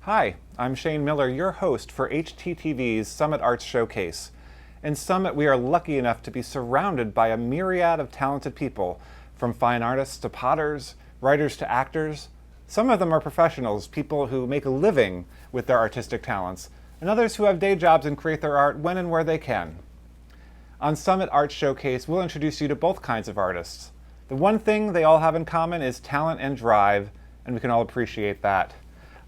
Hi, I'm Shane Miller, your host for HTTV's Summit Arts Showcase. In Summit, we are lucky enough to be surrounded by a myriad of talented people, from fine artists to potters, writers to actors. Some of them are professionals, people who make a living with their artistic talents, and others who have day jobs and create their art when and where they can. On Summit Arts Showcase, we'll introduce you to both kinds of artists. The one thing they all have in common is talent and drive, and we can all appreciate that.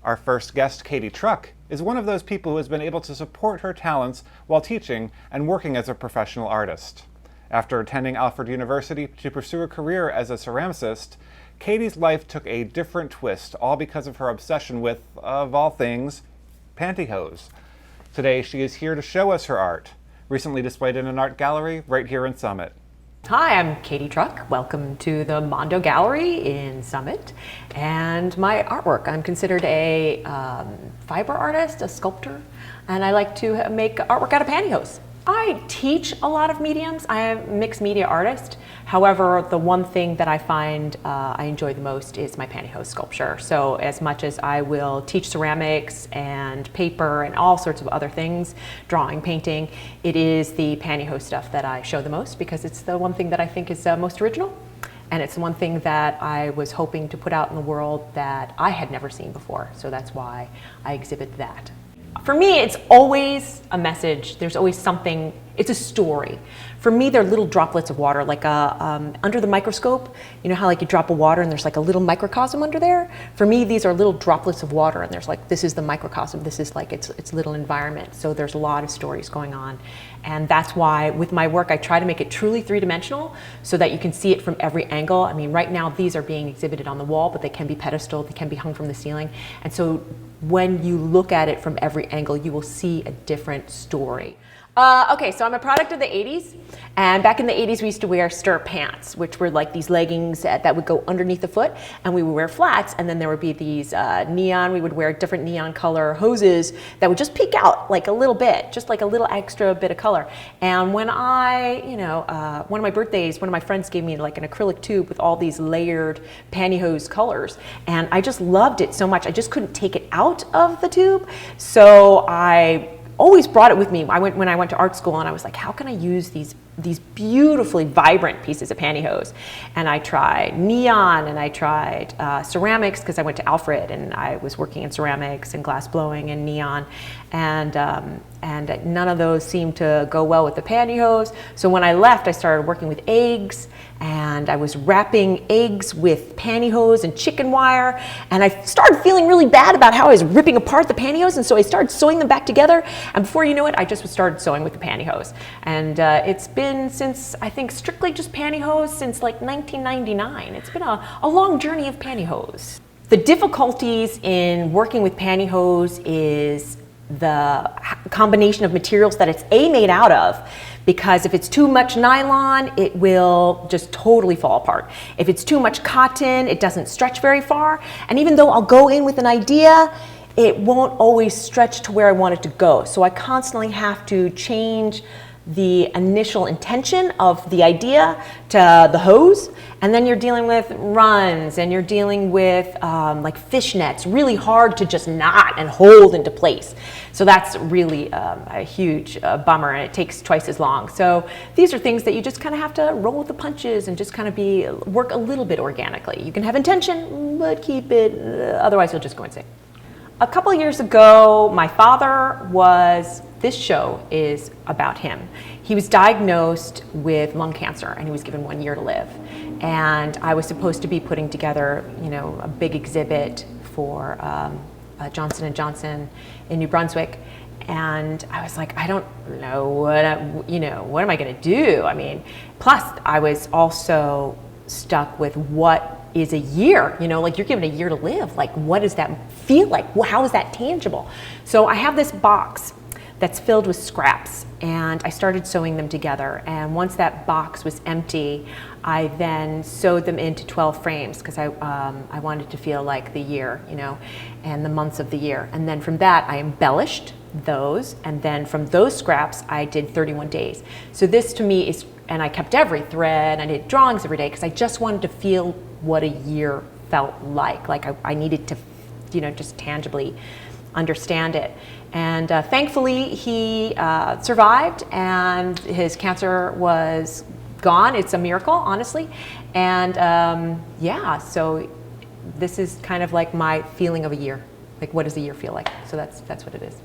Our first guest, Katie Truck, is one of those people who has been able to support her talents while teaching and working as a professional artist. After attending Alfred University to pursue a career as a ceramicist, Katie's life took a different twist, all because of her obsession with, of all things, pantyhose. Today, she is here to show us her art, recently displayed in an art gallery right here in Summit. Hi, I'm Katie Truck. Welcome to the Mondo Gallery in Summit. And my artwork, I'm considered a fiber artist, a sculptor, and I like to make artwork out of pantyhose. I teach a lot of mediums. I am a mixed media artist. However, the one thing that I find I enjoy the most is my pantyhose sculpture. So as much as I will teach ceramics and paper and all sorts of other things, drawing, painting, it is the pantyhose stuff that I show the most because it's the one thing that I think is most original. And it's the one thing that I was hoping to put out in the world that I had never seen before. So that's why I exhibit that. For me, it's always a message. There's always something, it's a story. For me, they're little droplets of water, like under the microscope. You know how like you drop a water and there's like a little microcosm under there? For me, these are little droplets of water and there's like, this is the microcosm, this is like its little environment. So there's a lot of stories going on. And that's why with my work, I try to make it truly three-dimensional so that you can see it from every angle. I mean, right now, these are being exhibited on the wall, but they can be pedestaled, they can be hung from the ceiling. And so when you look at it from every angle, you will see a different story. Okay, so I'm a product of the 80s, and back in the 80s we used to wear stirrup pants, which were like these leggings that would go underneath the foot, and we would wear flats, and then there would be these we would wear different neon color hoses that would just peek out like a little bit, just like a little extra bit of color. And when one of my birthdays, one of my friends gave me like an acrylic tube with all these layered pantyhose colors, and I just loved it so much, I just couldn't take it out of the tube, so I always brought it with me. When I went to art school, and I was like, how can I use these beautifully vibrant pieces of pantyhose? And I tried neon, and I tried ceramics, because I went to Alfred and I was working in ceramics and glass blowing and neon, and none of those seemed to go well with the pantyhose. So when I left, I started working with eggs, and I was wrapping eggs with pantyhose and chicken wire, and I started feeling really bad about how I was ripping apart the pantyhose, and so I started sewing them back together, and before you know it, I just started sewing with the pantyhose. And it's been since, I think, strictly just pantyhose since like 1999. It's been a long journey of pantyhose. The difficulties in working with pantyhose is the combination of materials that it's made out of, because if it's too much nylon, it will just totally fall apart. If it's too much cotton, it doesn't stretch very far. And even though I'll go in with an idea, it won't always stretch to where I want it to go. So I constantly have to change the initial intention of the idea to the hose, and then you're dealing with runs, and you're dealing with like fishnets, really hard to just knot and hold into place. So that's really a huge bummer, and it takes twice as long. So these are things that you just kind of have to roll with the punches and just kind of work a little bit organically. You can have intention, but keep it, otherwise you'll just go insane. A couple of years ago, my father this show is about him. He was diagnosed with lung cancer, and he was given 1 year to live. And I was supposed to be putting together, a big exhibit for Johnson & Johnson in New Brunswick. And I was like, I don't know what am I going to do? I mean, plus I was also stuck with what is a year, like you're given a year to live. Like, what does that feel like? How is that tangible? So I have this box that's filled with scraps, and I started sewing them together. And once that box was empty, I then sewed them into 12 frames, because I wanted to feel like the year, and the months of the year. And then from that, I embellished those, and then from those scraps, I did 31 days. So this to me is, and I kept every thread, I did drawings every day, because I just wanted to feel what a year felt like. Like I needed to, just tangibly understand it. And thankfully, he survived, and his cancer was gone. It's a miracle, honestly. And yeah, so this is kind of like my feeling of a year. Like, what does a year feel like? So that's what it is.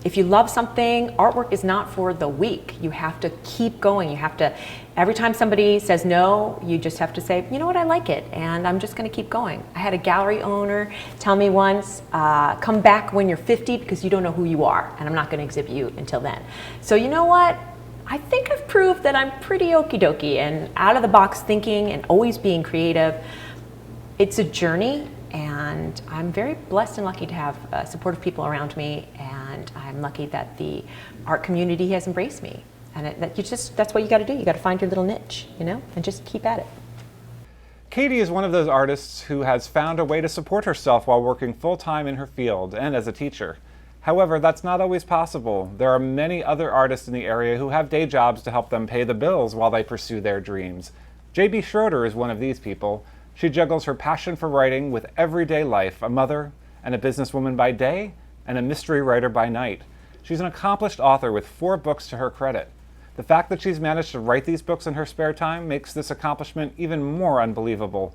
If you love something, artwork is not for the weak. You have to keep going. You have to, every time somebody says no, you just have to say, you know what, I like it, and I'm just gonna keep going. I had a gallery owner tell me once, come back when you're 50 because you don't know who you are, and I'm not gonna exhibit you until then. So you know what? I think I've proved that I'm pretty okie dokie and out of the box thinking and always being creative. It's a journey, and I'm very blessed and lucky to have supportive people around me, and I'm lucky that the art community has embraced me. And that's what you got to do. You got to find your little niche, you know, and just keep at it. Katie is one of those artists who has found a way to support herself while working full-time in her field and as a teacher. However, that's not always possible. There are many other artists in the area who have day jobs to help them pay the bills while they pursue their dreams. JB Schroeder is one of these people. She juggles her passion for writing with everyday life, a mother and a businesswoman by day and a mystery writer by night. She's an accomplished author with 4 books to her credit. The fact that she's managed to write these books in her spare time makes this accomplishment even more unbelievable.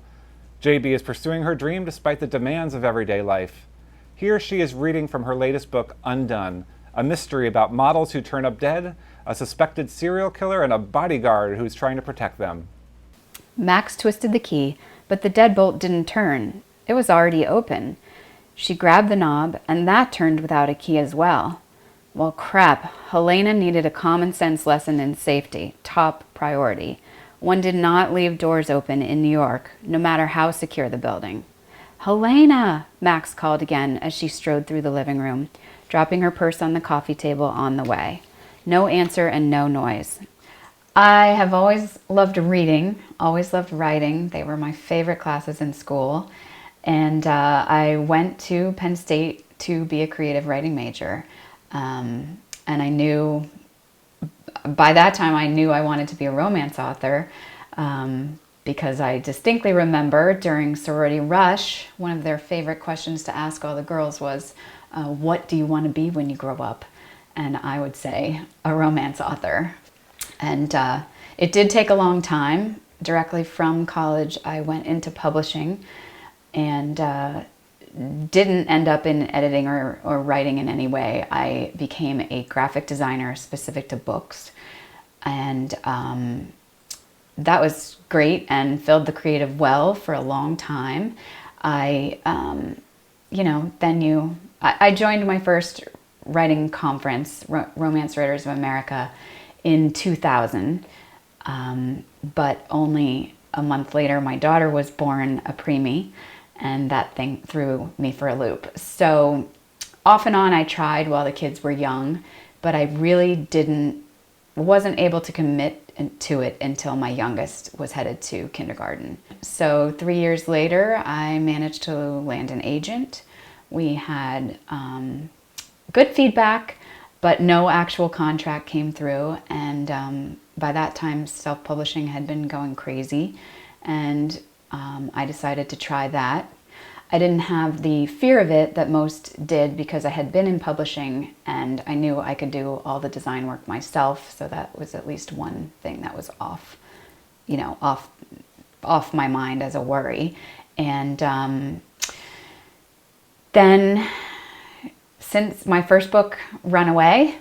JB is pursuing her dream despite the demands of everyday life. Here she is reading from her latest book, Undone, a mystery about models who turn up dead, a suspected serial killer, and a bodyguard who's trying to protect them. Max twisted the key, but the deadbolt didn't turn. It was already open. She grabbed the knob, and that turned without a key as well. Well, crap. Helena needed a common sense lesson in safety, top priority. One did not leave doors open in New York, no matter how secure the building. Helena, Max called again as she strode through the living room, dropping her purse on the coffee table on the way. No answer and no noise. I have always loved reading, always loved writing. They were my favorite classes in school. And I went to Penn State to be a creative writing major. And I knew, by that time, I knew I wanted to be a romance author. Because I distinctly remember during Sorority Rush, one of their favorite questions to ask all the girls was, what do you want to be when you grow up? And I would say, a romance author. And it did take a long time. Directly from college, I went into publishing and didn't end up in editing or writing in any way. I became a graphic designer specific to books. And that was great and filled the creative well for a long time. I joined my first writing conference, Romance Writers of America, in 2000. But only a month later, my daughter was born, a preemie, and that thing threw me for a loop. So off and on, I tried while the kids were young, but I really wasn't able to commit to it until my youngest was headed to kindergarten. So 3 years later, I managed to land an agent. We had good feedback, but no actual contract came through. And by that time, self-publishing had been going crazy. And I decided to try that. I didn't have the fear of it that most did because I had been in publishing and I knew I could do all the design work myself. So that was at least one thing that was off my mind as a worry. And then since my first book, Runaway,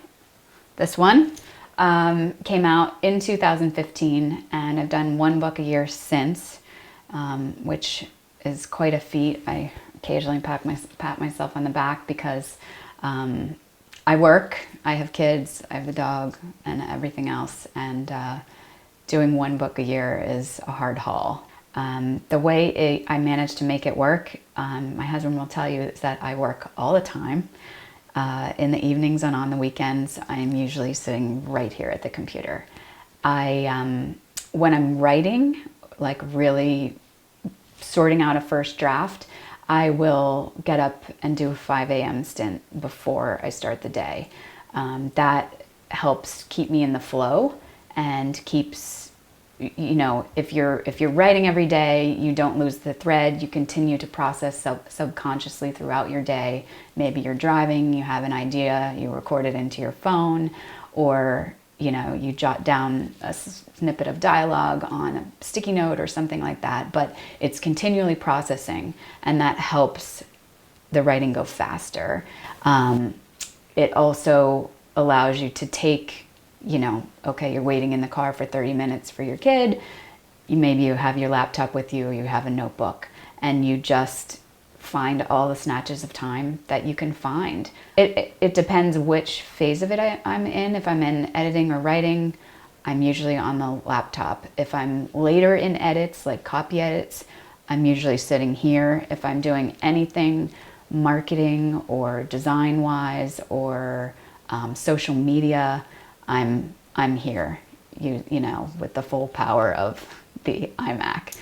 this one, came out in 2015, and I've done 1 book a year since, which is quite a feat. I occasionally pat myself on the back because I work, I have kids, I have a dog, and everything else, and doing 1 book a year is a hard haul. The way I manage to make it work, my husband will tell you, is that I work all the time. In the evenings and on the weekends, I'm usually sitting right here at the computer. When I'm writing, like really sorting out a first draft, I will get up and do a 5 a.m. stint before I start the day. That helps keep me in the flow and keeps you know, if you're writing every day, you don't lose the thread. You continue to process subconsciously throughout your day. Maybe you're driving, you have an idea, you record it into your phone, or you know, you jot down a snippet of dialogue on a sticky note or something like that. But it's continually processing, and that helps the writing go faster. It also allows you to take, you know, okay, you're waiting in the car for 30 minutes for your kid. Maybe you have your laptop with you, or you have a notebook, and you just find all the snatches of time that you can find. It depends which phase of it I'm in. If I'm in editing or writing, I'm usually on the laptop. If I'm later in edits, like copy edits, I'm usually sitting here. If I'm doing anything marketing or design-wise or social media, I'm here, you know, with the full power of the iMac.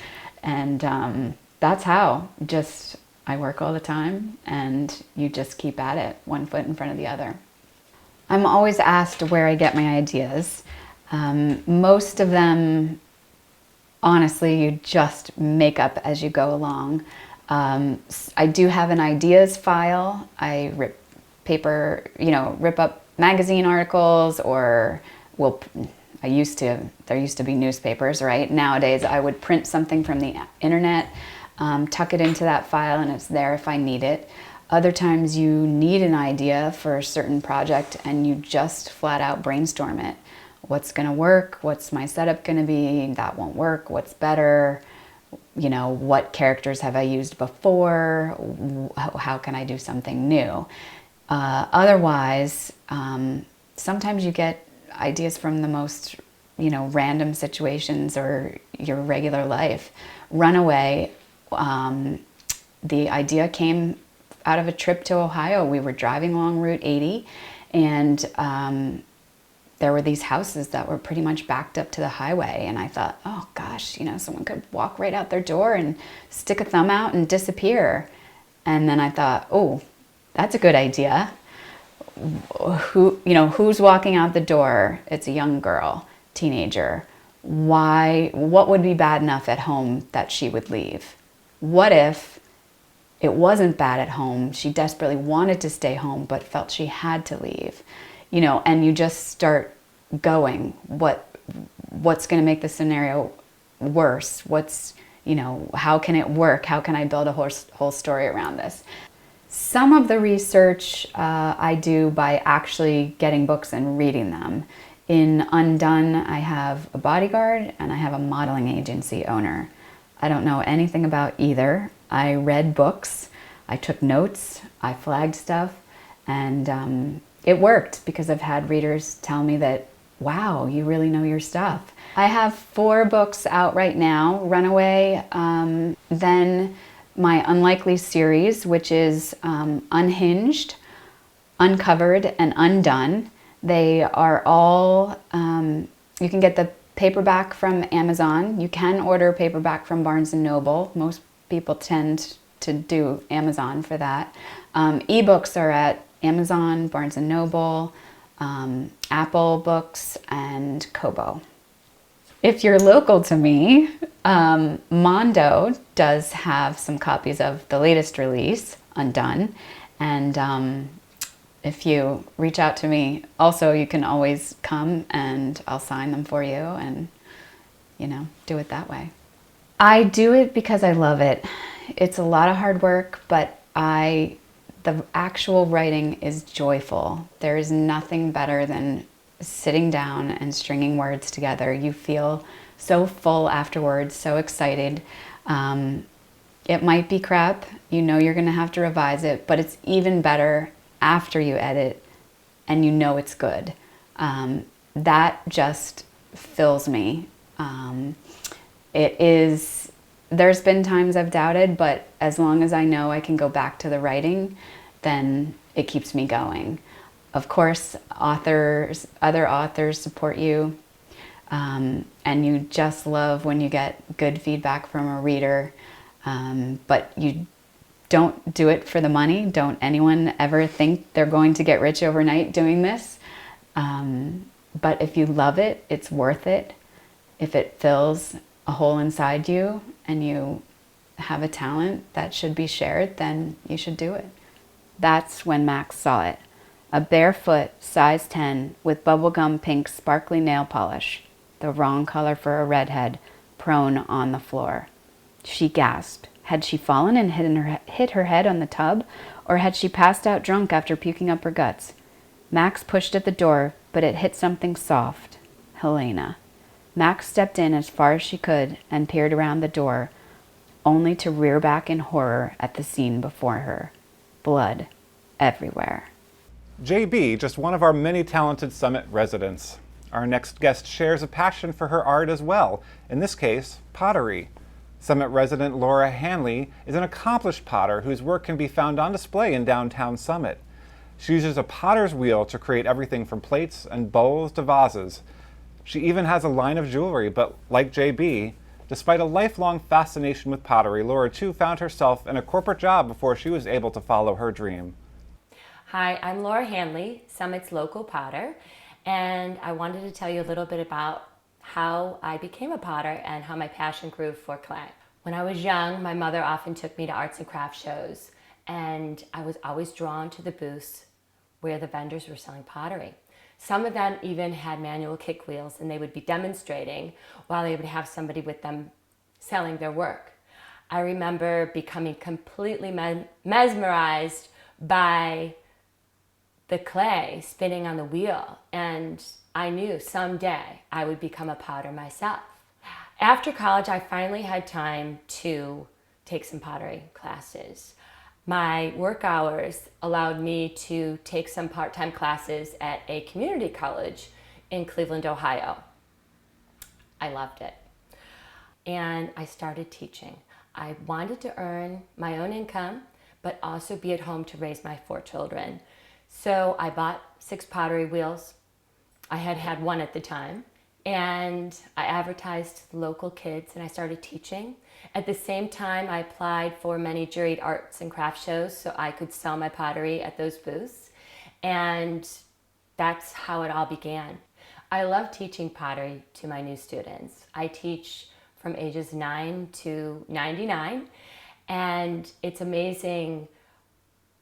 And that's how I work all the time, and you just keep at it, one foot in front of the other. I'm always asked where I get my ideas. Most of them, honestly, you just make up as you go along. I do have an ideas file. I rip up magazine articles, or there used to be newspapers, right? Nowadays I would print something from the internet, tuck it into that file, and it's there if I need it. Other times you need an idea for a certain project and you just flat out brainstorm it. What's gonna work? What's my setup gonna be? That won't work. What's better? You know, what characters have I used before? How can I do something new? Otherwise, sometimes you get ideas from the most, you know, random situations or your regular life. Runaway, the idea came out of a trip to Ohio. We were driving along Route 80, and there were these houses that were pretty much backed up to the highway. And I thought, oh gosh, you know, someone could walk right out their door and stick a thumb out and disappear. And then I thought, oh, that's a good idea. Who's walking out the door? It's a young girl, teenager. What would be bad enough at home that she would leave? What if it wasn't bad at home? She desperately wanted to stay home, but felt she had to leave. You know, and you just start going, what's going to make the scenario worse? How can it work? How can I build a whole story around this? Some of the research I do by actually getting books and reading them. In Undone, I have a bodyguard and I have a modeling agency owner. I don't know anything about either. I read books, I took notes, I flagged stuff, and it worked because I've had readers tell me that, wow, you really know your stuff. I have 4 books out right now: Runaway, then my Unlikely series, which is Unhinged, Uncovered, and Undone. They are all, you can get the paperback from Amazon. You can order paperback from Barnes & Noble. Most people tend to do Amazon for that. Ebooks are at Amazon, Barnes & Noble, Apple Books, and Kobo. If you're local to me, Mondo does have some copies of the latest release, Undone, and if you reach out to me, also you can always come and I'll sign them for you and, you know, do it that way. I do it because I love it. It's a lot of hard work, but the actual writing is joyful. There is nothing better than sitting down and stringing words together. You feel so full afterwards, so excited. It might be crap, you know you're gonna have to revise it, but it's even better after you edit and you know it's good. That just fills me. There's been times I've doubted, but as long as I know I can go back to the writing, then it keeps me going. Of course, other authors support you, and you just love when you get good feedback from a reader, but you don't do it for the money. Don't anyone ever think they're going to get rich overnight doing this. But if you love it, it's worth it. If it fills a hole inside you and you have a talent that should be shared, then you should do it. That's when Max saw it. A barefoot, size 10, with bubblegum pink sparkly nail polish, the wrong color for a redhead, prone on the floor. She gasped. Had she fallen and hit her head on the tub, or had she passed out drunk after puking up her guts? Max pushed at the door, but it hit something soft. Helena. Max stepped in as far as she could and peered around the door, only to rear back in horror at the scene before her. Blood everywhere. JB, just one of our many talented Summit residents. Our next guest shares a passion for her art as well, in this case, pottery. Summit resident Laura Hanley is an accomplished potter whose work can be found on display in downtown Summit. She uses a potter's wheel to create everything from plates and bowls to vases. She even has a line of jewelry, but like JB, despite a lifelong fascination with pottery, Laura too found herself in a corporate job before she was able to follow her dream. Hi, I'm Laura Hanley, Summit's local potter, and I wanted to tell you a little bit about how I became a potter and how my passion grew for clay. When I was young, my mother often took me to arts and crafts shows, and I was always drawn to the booths where the vendors were selling pottery. Some of them even had manual kick wheels, and they would be demonstrating while they would have somebody with them selling their work. I remember becoming completely mesmerized by the clay spinning on the wheel, and I knew someday I would become a potter myself. After college, I finally had time to take some pottery classes. My work hours allowed me to take some part-time classes at a community college in Cleveland, Ohio. I loved it. And I started teaching. I wanted to earn my own income, but also be at home to raise my 4 children. So I bought 6 pottery wheels. I had one at the time. And I advertised to the local kids and I started teaching. At the same time, I applied for many juried arts and crafts shows so I could sell my pottery at those booths. And that's how it all began. I love teaching pottery to my new students. I teach from ages 9 to 99, and it's amazing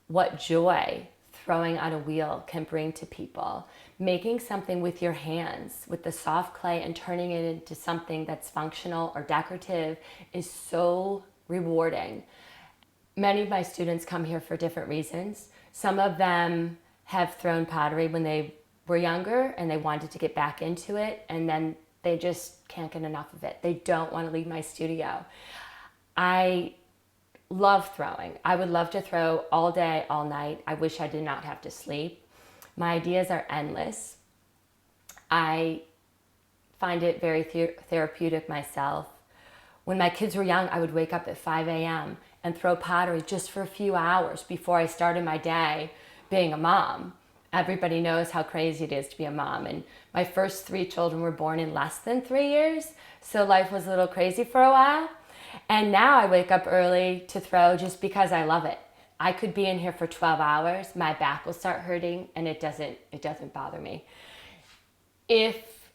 what joy throwing on a wheel can bring to people. Making something with your hands, with the soft clay, and turning it into something that's functional or decorative is so rewarding. Many of my students come here for different reasons. Some of them have thrown pottery when they were younger and they wanted to get back into it, and then they just can't get enough of it. They don't want to leave my studio. I love throwing. I would love to throw all day, all night. I wish I did not have to sleep. My ideas are endless. I find it very therapeutic myself. When my kids were young, I would wake up at 5 a.m. and throw pottery just for a few hours before I started my day being a mom. Everybody knows how crazy it is to be a mom. And my first 3 children were born in less than 3 years, so life was a little crazy for a while. And now I wake up early to throw just because I love it. I could be in here for 12 hours, my back will start hurting, and it doesn't bother me. If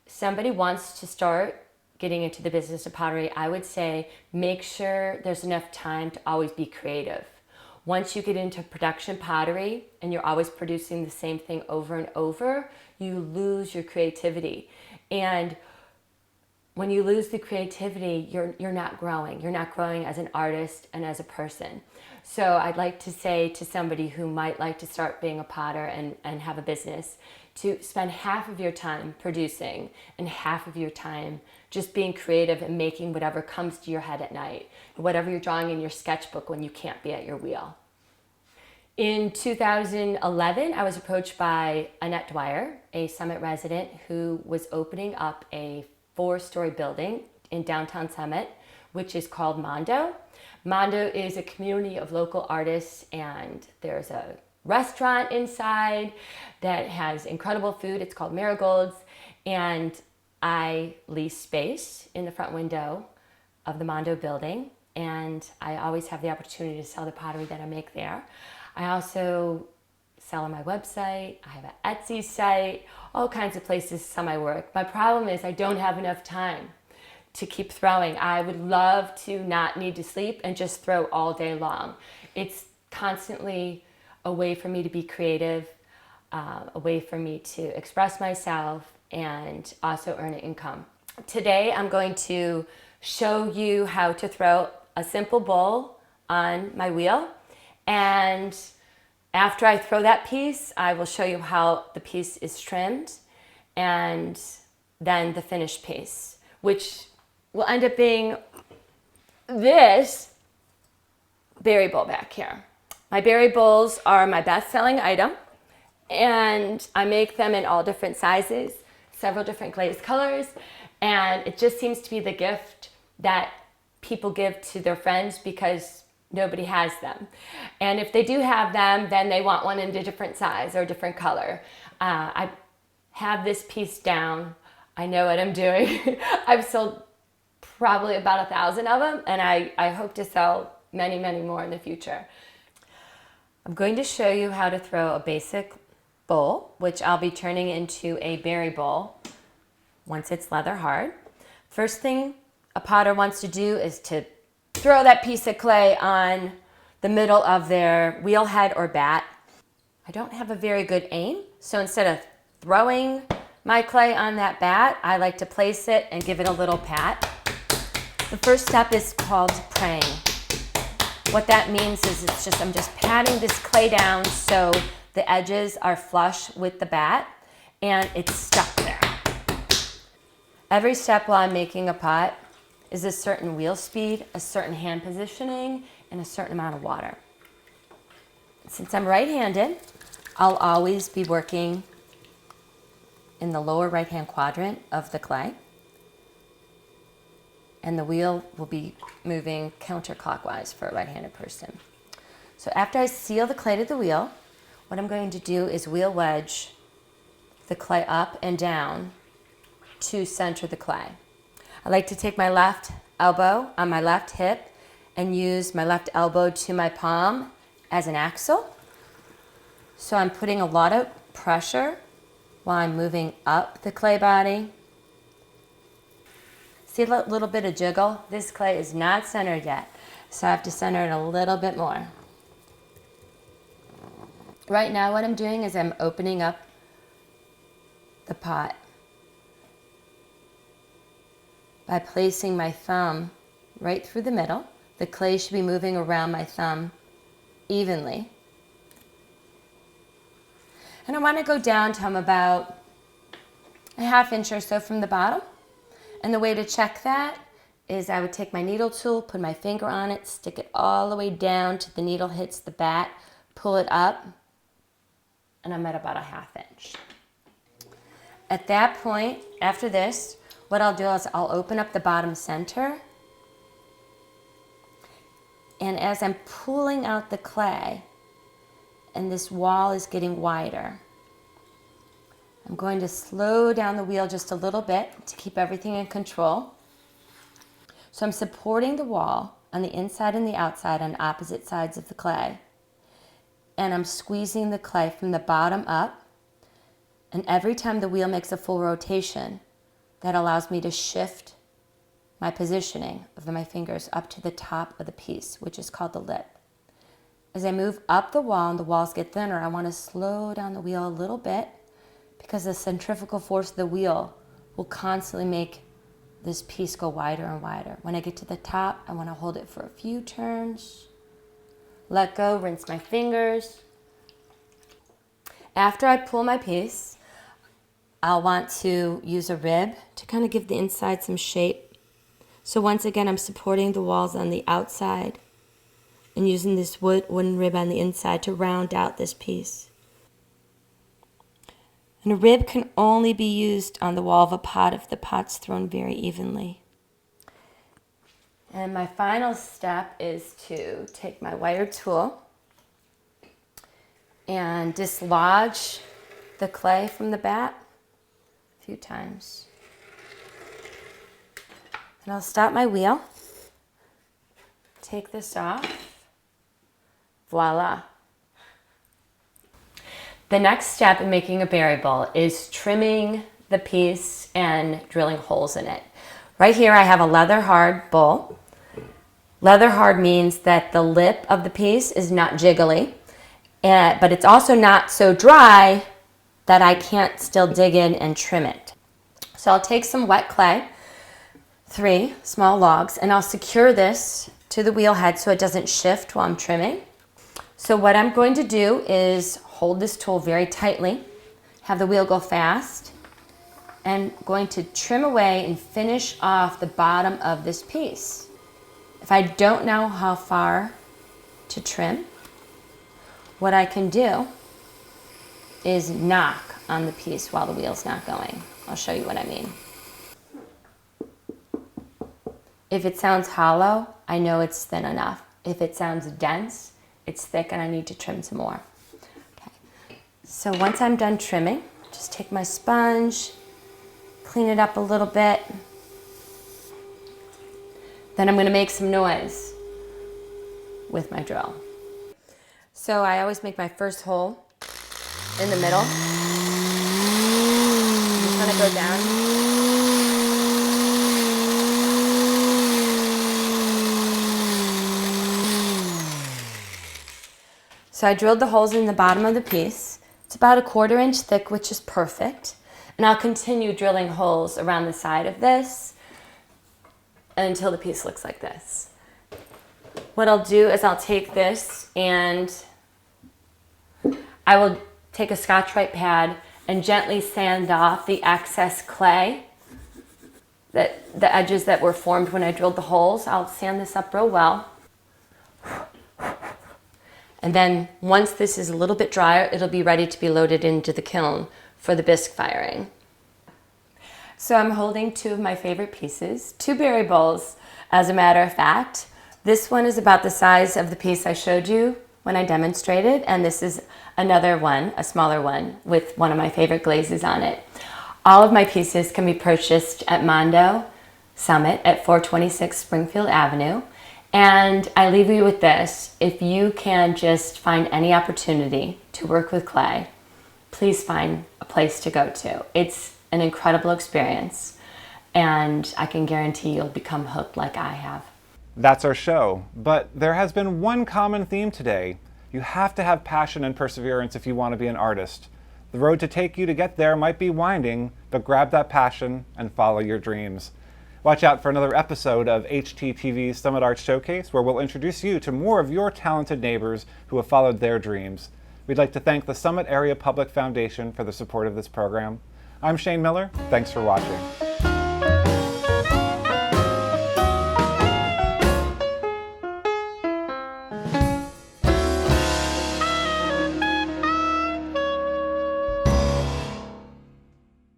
somebody wants to start getting into the business of pottery, I would say make sure there's enough time to always be creative. Once you get into production pottery and you're always producing the same thing over and over, you lose your creativity. And when you lose the creativity, you're not growing. You're not growing as an artist and as a person. So I'd like to say to somebody who might like to start being a potter and have a business, to spend half of your time producing and half of your time just being creative and making whatever comes to your head at night, whatever you're drawing in your sketchbook when you can't be at your wheel. In 2011, I was approached by Annette Dwyer, a Summit resident who was opening up a 4-story building in downtown Summit, which is called Mondo. Mondo is a community of local artists, and there's a restaurant inside that has incredible food. It's called Marigolds, and I lease space in the front window of the Mondo building, and I always have the opportunity to sell the pottery that I make there. I also sell on my website. I have an Etsy site, all kinds of places to sell my work. My problem is I don't have enough time to keep throwing. I would love to not need to sleep and just throw all day long. It's constantly a way for me to be creative, a way for me to express myself and also earn an income. Today I'm going to show you how to throw a simple bowl on my wheel, and after I throw that piece, I will show you how the piece is trimmed and then the finished piece, which will end up being this berry bowl back here. My berry bowls are my best-selling item, and I make them in all different sizes, several different glazed colors, and it just seems to be the gift that people give to their friends because nobody has them. And if they do have them, then they want one in a different size or a different color. I have this piece down. I know what I'm doing. I've sold probably about 1,000 of them, and I hope to sell many, many more in the future. I'm going to show you how to throw a basic bowl, which I'll be turning into a berry bowl once it's leather hard. First thing a potter wants to do is to throw that piece of clay on the middle of their wheel head or bat. I don't have a very good aim, so instead of throwing my clay on that bat, I like to place it and give it a little pat. The first step is called praying. What that means is I'm just patting this clay down so the edges are flush with the bat and it's stuck there. Every step while I'm making a pot is a certain wheel speed, a certain hand positioning, and a certain amount of water. Since I'm right-handed, I'll always be working in the lower right-hand quadrant of the clay, and the wheel will be moving counterclockwise for a right-handed person. So after I seal the clay to the wheel, what I'm going to do is wheel wedge the clay up and down to center the clay. I like to take my left elbow on my left hip and use my left elbow to my palm as an axle. So I'm putting a lot of pressure while I'm moving up the clay body. See a little bit of jiggle? This clay is not centered yet, so I have to center it a little bit more. Right now what I'm doing is I'm opening up the pot by placing my thumb right through the middle. The clay should be moving around my thumb evenly. And I want to go down to about a ½ inch or so from the bottom. And the way to check that is I would take my needle tool, put my finger on it, stick it all the way down till the needle hits the bat, pull it up, and I'm at about a ½ inch. At that point, after this, what I'll do is I'll open up the bottom center, and as I'm pulling out the clay and this wall is getting wider, I'm going to slow down the wheel just a little bit to keep everything in control. So I'm supporting the wall on the inside and the outside on opposite sides of the clay, and I'm squeezing the clay from the bottom up, and every time the wheel makes a full rotation, that allows me to shift my positioning of my fingers up to the top of the piece, which is called the lip. As I move up the wall and the walls get thinner, I want to slow down the wheel a little bit because the centrifugal force of the wheel will constantly make this piece go wider and wider. When I get to the top, I want to hold it for a few turns, let go, rinse my fingers. After I pull my piece, I'll want to use a rib to kind of give the inside some shape. So once again, I'm supporting the walls on the outside and using this wooden rib on the inside to round out this piece. And a rib can only be used on the wall of a pot if the pot's thrown very evenly. And my final step is to take my wire tool and dislodge the clay from the bat a few times. And I'll stop my wheel, take this off, voila. The next step in making a berry bowl is trimming the piece and drilling holes in it. Right here I have a leather hard bowl. Leather hard means that the lip of the piece is not jiggly, but it's also not so dry that I can't still dig in and trim it. So I'll take some wet clay, 3 small logs, and I'll secure this to the wheel head so it doesn't shift while I'm trimming. So what I'm going to do is hold this tool very tightly, have the wheel go fast, and going to trim away and finish off the bottom of this piece. If I don't know how far to trim, what I can do is knock on the piece while the wheel's not going. I'll show you what I mean. If it sounds hollow, I know it's thin enough. If it sounds dense, it's thick and I need to trim some more. Okay. So once I'm done trimming, just take my sponge, clean it up a little bit. Then I'm going to make some noise with my drill. So I always make my first hole in the middle. I'm just going to go down. So I drilled the holes in the bottom of the piece. It's about 1/4 inch thick, which is perfect. And I'll continue drilling holes around the side of this until the piece looks like this. What I'll do is I'll take this and I will take a Scotch-Brite pad and gently sand off the excess clay, the edges that were formed when I drilled the holes. I'll sand this up real well. And then once this is a little bit drier, it'll be ready to be loaded into the kiln for the bisque firing. So I'm holding 2 of my favorite pieces, 2 berry bowls, as a matter of fact. This one is about the size of the piece I showed you when I demonstrated, and this is another one, a smaller one, with one of my favorite glazes on it. All of my pieces can be purchased at Mondo Summit at 426 Springfield Avenue. And I leave you with this: if you can just find any opportunity to work with clay, please find a place to go to. It's an incredible experience, and I can guarantee you'll become hooked like I have. That's our show, but there has been one common theme today. You have to have passion and perseverance if you want to be an artist. The road to take you to get there might be winding, but grab that passion and follow your dreams. Watch out for another episode of HTTV's Summit Arts Showcase, where we'll introduce you to more of your talented neighbors who have followed their dreams. We'd like to thank the Summit Area Public Foundation for the support of this program. I'm Shane Miller. Thanks for watching.